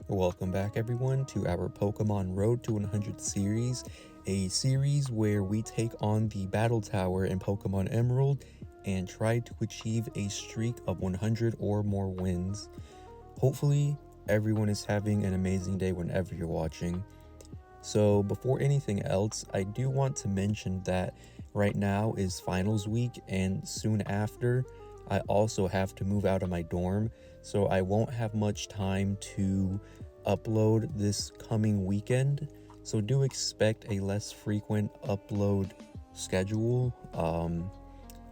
Welcome back everyone to our Pokemon Road to 100 series, a series where we take on the Battle Tower in Pokemon Emerald and try to achieve a streak of 100 or more wins. Hopefully everyone is having an amazing day whenever you're watching. So before anything else, I do want to mention that right now is finals week, and soon after I also have to move out of my dorm, so I won't have much time to upload this coming weekend. So do expect a less frequent upload schedule.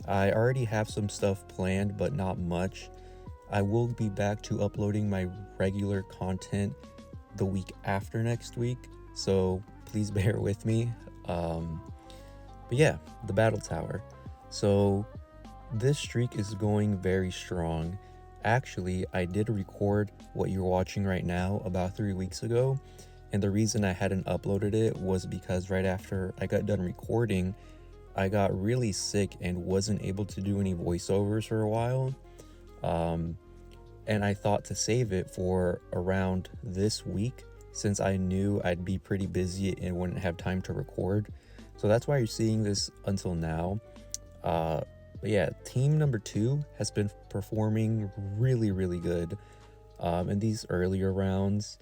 I already have some stuff planned, but not much. I will be back to uploading my regular content the week after next week, so please bear with me. But yeah, the Battle Tower. So this streak is going very strong. Actually, I did record what you're watching right now about 3 weeks ago, and the reason I hadn't uploaded it was because right after I got done recording, I got really sick and wasn't able to do any voiceovers for a while. And I thought to save it for around this week, since I knew I'd be pretty busy and wouldn't have time to record. So that's why you're seeing this until now. But yeah, team number 2 has been performing really good in these earlier rounds.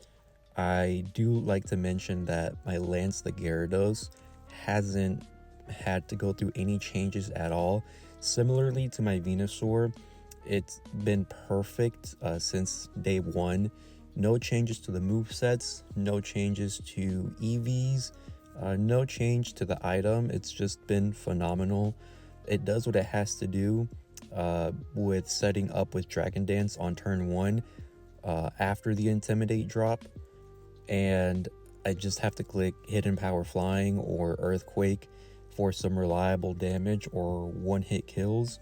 I do like to mention that my Lance the Gyarados hasn't had to go through any changes at all. Similarly to my Venusaur, it's been perfect since day 1. No changes to the movesets, no changes to EVs, no change to the item. It's just been phenomenal. It does what it has to do with setting up with Dragon Dance on turn 1 after the Intimidate drop, and I just have to click Hidden Power Flying or Earthquake for some reliable damage or one-hit kills.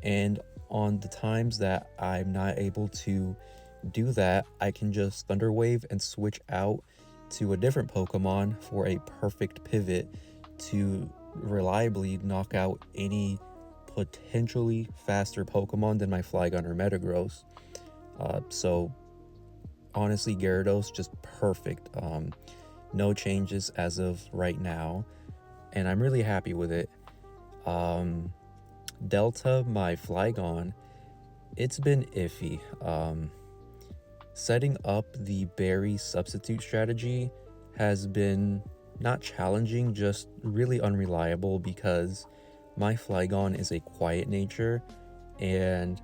And on the times that I'm not able to do that, I can just Thunder Wave and switch out to a different Pokemon for a perfect pivot to reliably knock out any potentially faster Pokemon than my Flygon or Metagross. So honestly, Gyarados just perfect. No changes as of right now, and I'm really happy with it. Delta, my Flygon, it's been iffy. Setting up the berry substitute strategy has been not challenging, just really unreliable, because my Flygon is a quiet nature, and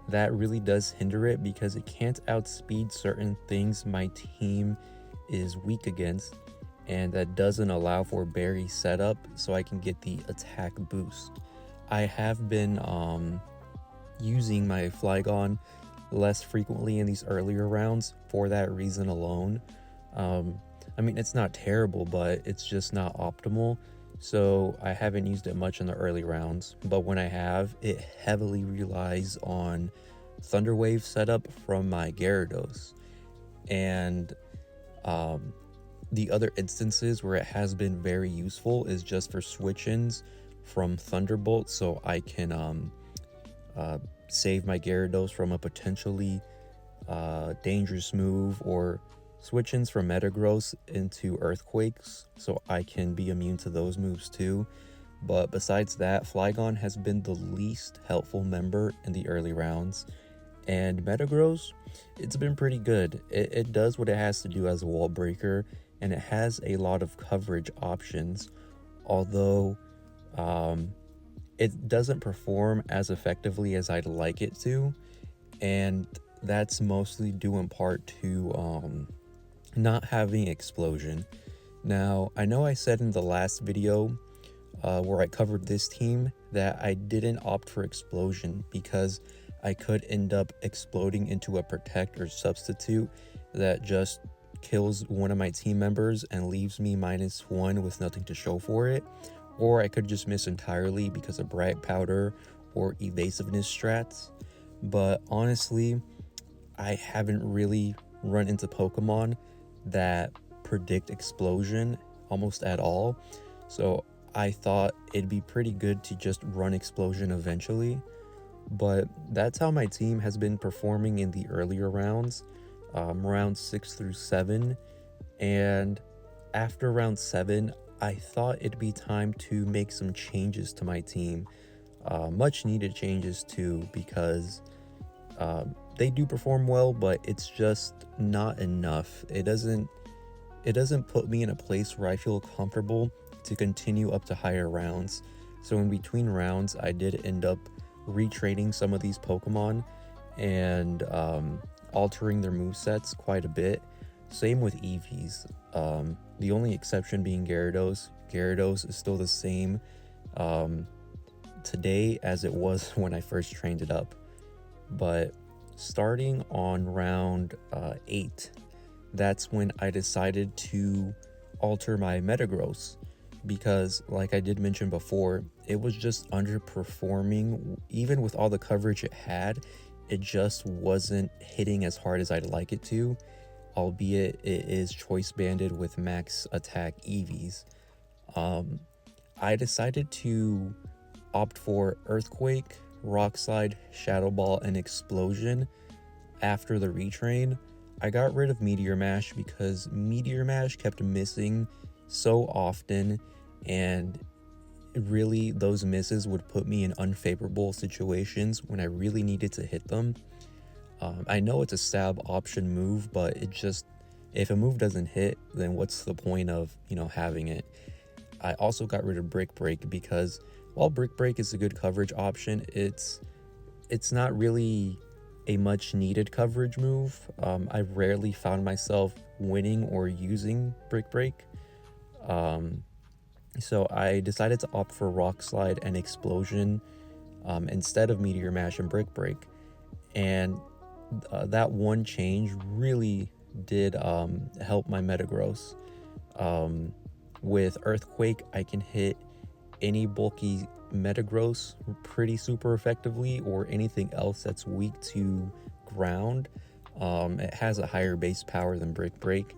that really does hinder it because it can't outspeed certain things my team is weak against, and that doesn't allow for berry setup so I can get the attack boost. I have been using my Flygon less frequently in these earlier rounds for that reason alone. I mean, it's not terrible, but it's just not optimal, so I haven't used it much in the early rounds. But when I have, it heavily relies on Thunder Wave setup from my Gyarados. And the other instances where it has been very useful is just for switch-ins from Thunderbolt, so I can save my Gyarados from a potentially dangerous move, or switch-ins from Metagross into Earthquakes, so I can be immune to those moves too. But besides that, Flygon has been the least helpful member in the early rounds. And Metagross, it's been pretty good. It does what it has to do as a wall breaker, and it has a lot of coverage options, although it doesn't perform as effectively as I'd like it to, and that's mostly due in part to not having Explosion. Now, I know I said in the last video where I covered this team that I didn't opt for Explosion because I could end up exploding into a Protect or Substitute that just kills one of my team members and leaves me -1 with nothing to show for it. Or I could just miss entirely because of Brag Powder or Evasiveness strats. But honestly, I haven't really run into Pokemon that predict Explosion almost at all. So I thought it'd be pretty good to just run Explosion eventually. But that's how my team has been performing in the earlier rounds. round 6 through 7. And after round 7, I thought it'd be time to make some changes to my team. Much needed changes too, because they do perform well, but it's just not enough. It doesn't put me in a place where I feel comfortable to continue up to higher rounds. So in between rounds, I did end up retraining some of these Pokemon and altering their movesets quite a bit. Same with Eevees. The only exception being Gyarados. Gyarados is still the same today as it was when I first trained it up. But starting on round 8, that's when I decided to alter my Metagross, because like I did mention before, it was just underperforming. Even with all the coverage it had, it just wasn't hitting as hard as I'd like it to, albeit it is choice banded with max attack Eevees. I decided to opt for Earthquake, Rock Slide, Shadow Ball, and Explosion after the retrain. I got rid of Meteor Mash because Meteor Mash kept missing so often, and really those misses would put me in unfavorable situations when I really needed to hit them. I know it's a stab option move, but it just, if a move doesn't hit, then what's the point of, having it? I also got rid of Brick Break because while Brick Break is a good coverage option, it's not really a much needed coverage move. I rarely found myself winning or using Brick Break. So I decided to opt for Rock Slide and Explosion instead of Meteor Mash and Brick Break. And that one change really did help my Metagross. With Earthquake, I can hit any bulky Metagross pretty super effectively, or anything else that's weak to ground. It has a higher base power than Brick Break.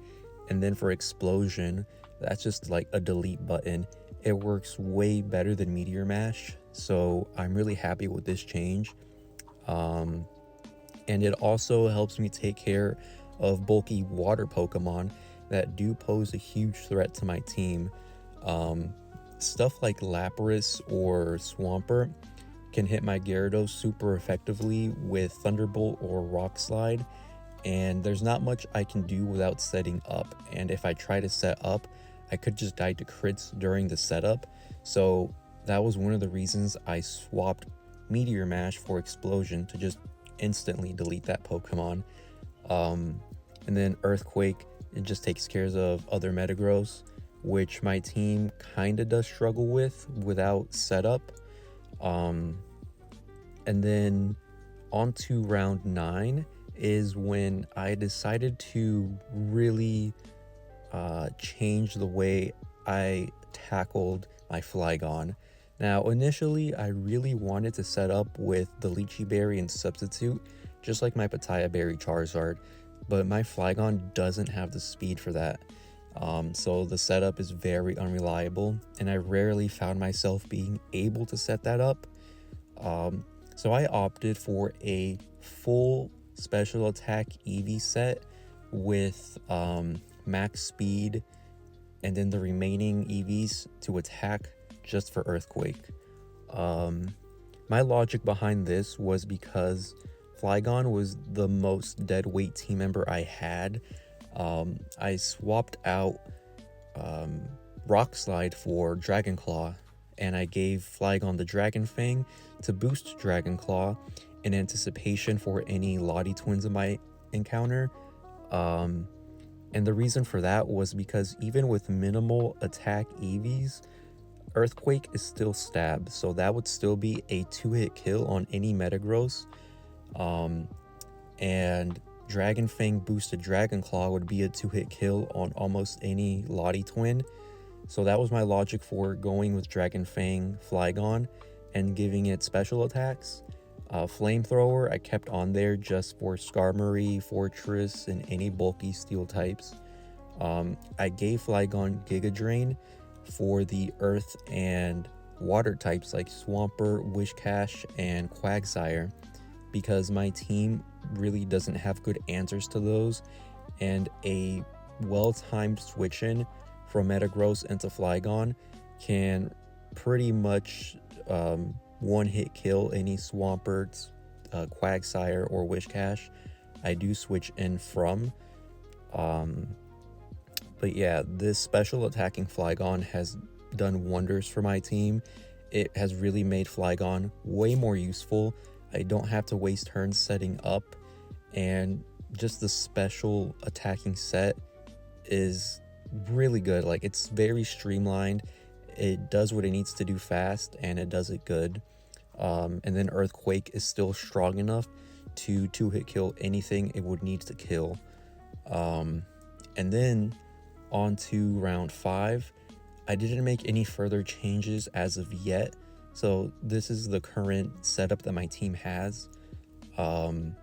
And then for Explosion, that's just like a delete button. It works way better than Meteor Mash, so I'm really happy with this change. And it also helps me take care of bulky water Pokemon that do pose a huge threat to my team. Stuff like Lapras or Swampert can hit my Gyarados super effectively with Thunderbolt or Rock Slide, and there's not much I can do without setting up. And if I try to set up, I could just die to crits during the setup. So that was one of the reasons I swapped Meteor Mash for Explosion, to just instantly delete that Pokemon. And then Earthquake, it just takes care of other Metagross, which my team kind of does struggle with without setup. And then on to round 9 is when I decided to really change the way I tackled my Flygon. Now, initially, I really wanted to set up with the Lychee Berry and Substitute, just like my Pataya Berry Charizard, but my Flygon doesn't have the speed for that. So the setup is very unreliable, and I rarely found myself being able to set that up. So I opted for a full special attack Eevee set with max speed, and then the remaining Eevees to attack just for Earthquake. My logic behind this was because Flygon was the most dead weight team member I had. I swapped out Rock Slide for Dragon Claw, and I gave Flygon the Dragon Fang to boost Dragon Claw in anticipation for any Lottie twins I might encounter. And the reason for that was because even with minimal attack Eevees, Earthquake is still stab, so that would still be a 2-hit kill on any Metagross. And Dragon Fang boosted Dragon Claw would be a 2-hit kill on almost any Lottie twin. So that was my logic for going with Dragon Fang Flygon and giving it special attacks. Flamethrower I kept on there just for Skarmory, Fortress, and any bulky steel types. I gave Flygon Giga Drain for the earth and water types like Swampert, Wishcash, and Quagsire, because my team really doesn't have good answers to those, and a well-timed switch in from Metagross into Flygon can pretty much one-hit kill any Swampert, Quagsire, or Wishcash I do switch in from. But yeah, this special attacking Flygon has done wonders for my team. It has really made Flygon way more useful. I don't have to waste turns setting up, and just the special attacking set is really good. Like, it's very streamlined. It does what it needs to do fast, and it does it good. And then Earthquake is still strong enough to two-hit kill anything it would need to kill. And then on to round 5. I didn't make any further changes as of yet, so this is the current setup that my team has. I'm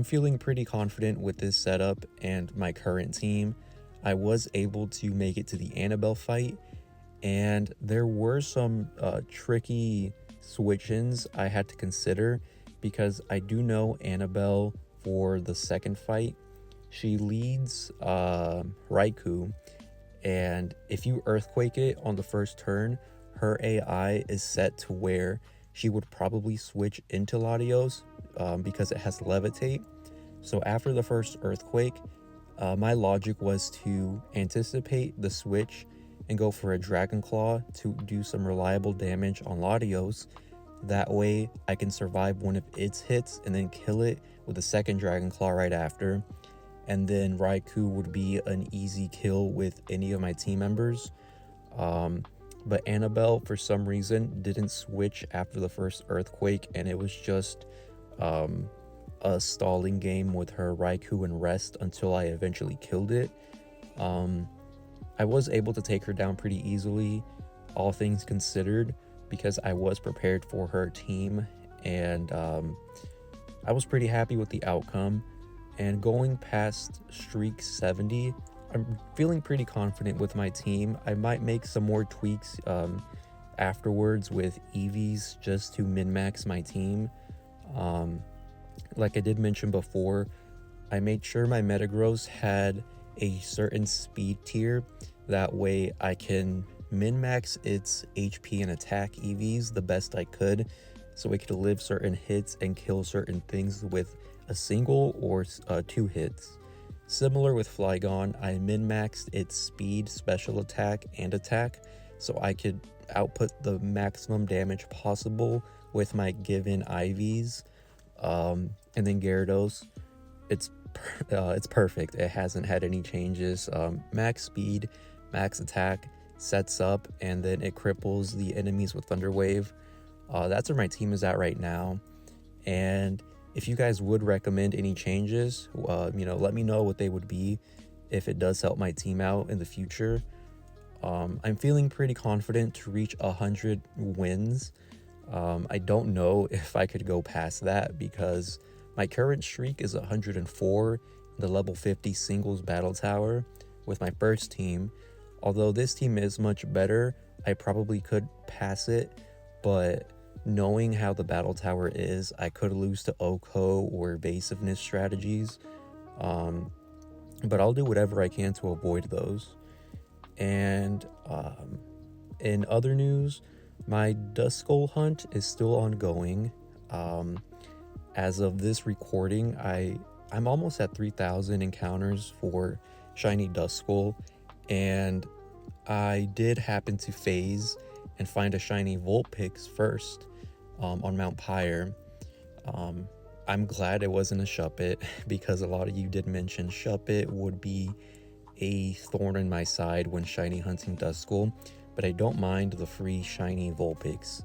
feeling pretty confident with this setup and my current team. I was able to make it to the Annabelle fight, and there were some tricky switch-ins I had to consider, because I do know Annabelle for the second fight. She leads Raikou, and if you Earthquake it on the first turn, her AI is set to where she would probably switch into Latios because it has Levitate. So after the first Earthquake, my logic was to anticipate the switch and go for a Dragon Claw to do some reliable damage on Latios. That way I can survive one of its hits and then kill it with a second Dragon Claw right after. And then Raikou would be an easy kill with any of my team members. But Annabelle, for some reason, didn't switch after the first Earthquake, and it was just a stalling game with her Raikou and rest until I eventually killed it. I was able to take her down pretty easily, all things considered, because I was prepared for her team, and I was pretty happy with the outcome. And going past streak 70, I'm feeling pretty confident with my team. I might make some more tweaks afterwards with EVs just to min-max my team. Like I did mention before, I made sure my Metagross had a certain speed tier. That way I can min-max its HP and attack EVs the best I could, so it could live certain hits and kill certain things with a single or 2 hits. Similar with Flygon, I min-maxed its speed, special attack, and attack, so I could output the maximum damage possible with my given IVs. And then Gyarados, it's perfect. It hasn't had any changes. Max speed, max attack, sets up, and then it cripples the enemies with Thunder Wave. That's where my team is at right now. And if you guys would recommend any changes, let me know what they would be if it does help my team out in the future. I'm feeling pretty confident to reach 100 wins. I don't know if I could go past that, because my current streak is 104 in the level 50 singles battle tower with my first team. Although this team is much better, I probably could pass it, but knowing how the battle tower is, I could lose to Oko or evasiveness strategies. But I'll do whatever I can to avoid those. And in other news, my Duskull hunt is still ongoing. As of this recording, I'm almost at 3,000 encounters for shiny Duskull, and I did happen to phase and find a shiny Vulpix first on Mount Pyre. I'm glad it wasn't a Shuppet, because a lot of you did mention Shuppet would be a thorn in my side when shiny hunting Duskull, but I don't mind the free shiny Vulpix.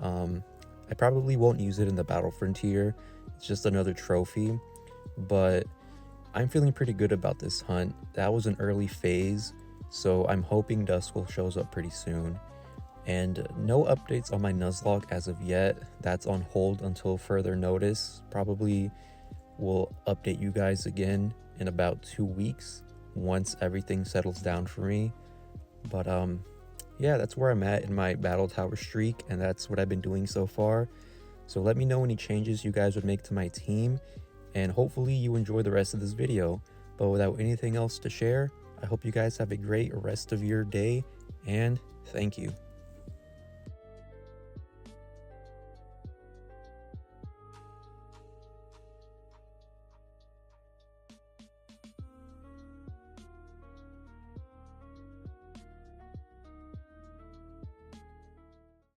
I probably won't use it in the Battle Frontier, it's just another trophy, but I'm feeling pretty good about this hunt. That was an early phase, so I'm hoping Duskull shows up pretty soon. And no updates on my Nuzlocke as of yet. That's on hold until further notice. Probably will update you guys again in about 2 weeks once everything settles down for me. But yeah, that's where I'm at in my battle tower streak, and that's what I've been doing so far. So let me know any changes you guys would make to my team, and hopefully you enjoy the rest of this video. But without anything else to share, I hope you guys have a great rest of your day, and thank you.